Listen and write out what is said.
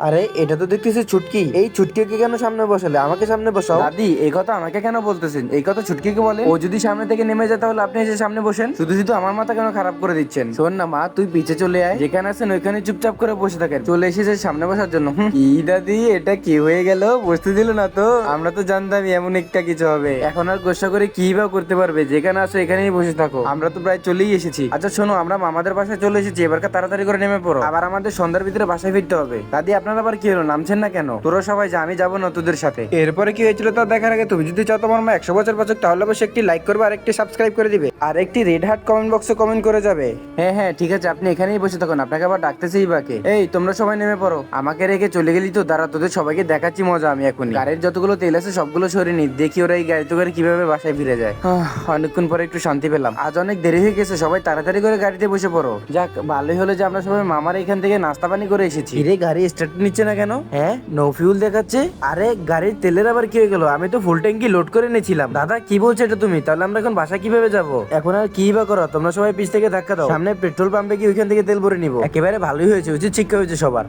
আরে এটা তো দেখতেছি ছুটকি। এই ছুটকিকে কেন সামনে বসালে? আমাকে সামনে বসাও। দাদি, এই কথা আমাকে কেন বলতেছেন? এই কথা ছুটকিকে বলেন। ও যদি সামনে থেকে নেমে যায় তাহলে আপনি এসে সামনে বসেন। শুধু শুধু আমার মাথা কেন খারাপ করে দিচ্ছেন? শোন না মা, তুই পিছে চলে আয়, যেখানে আছেন ওইখানে চুপচাপ করে বসে থাকেন। চলে এসেছে সামনে বসার জন্য। কি দাদি, এটা কি হয়ে গেল? বসতে দিল না তো? আমরা তো জানতাম এমন একটা কিছু হবে। এখন আর গোসা করে কি বা করতে পারবে? যেখানে আছো এখানেই বসে থাকো। আমরা তো প্রায় চলেই এসেছি। আচ্ছা শোনো, আমরা মামাদের বাসায় চলে এসেছি, এবারকার তাড়াতাড়ি করে নেমে পড়ো। আবার আমাদের সন্ধ্যার ভিতরে বাসায় ফিরতে হবে। দাদি, আপনারা আবার কি হলো, নামছেন না কেন? তোরা সবাই যা, আমি যাবো না তোদের সাথে। এরপরে কি হয়েছিল তা দেখার আগে তুমি যদি চাও তোমার মা 100 বছর বাঁচুক, তাহলে অবশ্যই একটি লাইক করবে আর একটি সাবস্ক্রাইব করে দিবে আর একটি রেড হার্ট কমেন্ট বক্সে কমেন্ট করে যাবে। হ্যাঁ হ্যাঁ ঠিক আছে, আপনি এখানেই বসে থাকুন, আপনাকে আবার ডাকতেছেই বাকে। এই তোমরা সবাই নেমে পড়ো। আমাকে রেখে চলে গেলি তো, দাঁড়া তোদের সবাইকে দেখাচ্ছি মজা আমি এখন। গাড়ির যতগুলো তেল আছে সবগুলো সরিয়ে নি, দেখি ওরা এই গাড়িতে করে কিভাবে বাসায় ফিরে যায়। অনেকক্ষণ পরে একটু শান্তি পেলাম। আজ অনেক দেরি হয়ে গেছে, সবাই তাড়াতাড়ি করে গাড়িতে বসে পড়ো। যাক, ভালোই হলো যে আমরা সবাই মামার এখান থেকে নাস্তা পানি করে এসেছি। ধীরে গাড়ি স্টার্ট নিচ্ছে না কেন? হ্যাঁ, নো ফিউল দেখাচ্ছে। আরে গাড়ির তেলের আবার কি হয়ে গেল? আমি তো ফুল ট্যাঙ্কি লোড করে নিয়েছিলাম। দাদা কি বলছো এটা তুমি? তাহলে আমরা এখন বাসা কিভাবে যাব? এখন আর কি বা করো, তোমরা সবাই পিছ থেকে ধাক্কা দাও, সামনে পেট্রোল পাম্পে কি ওইখান থেকে তেল ভরে নিবো। একেবারে ভালোই হয়েছে, উচিত শিক্ষা হয়েছে সবার।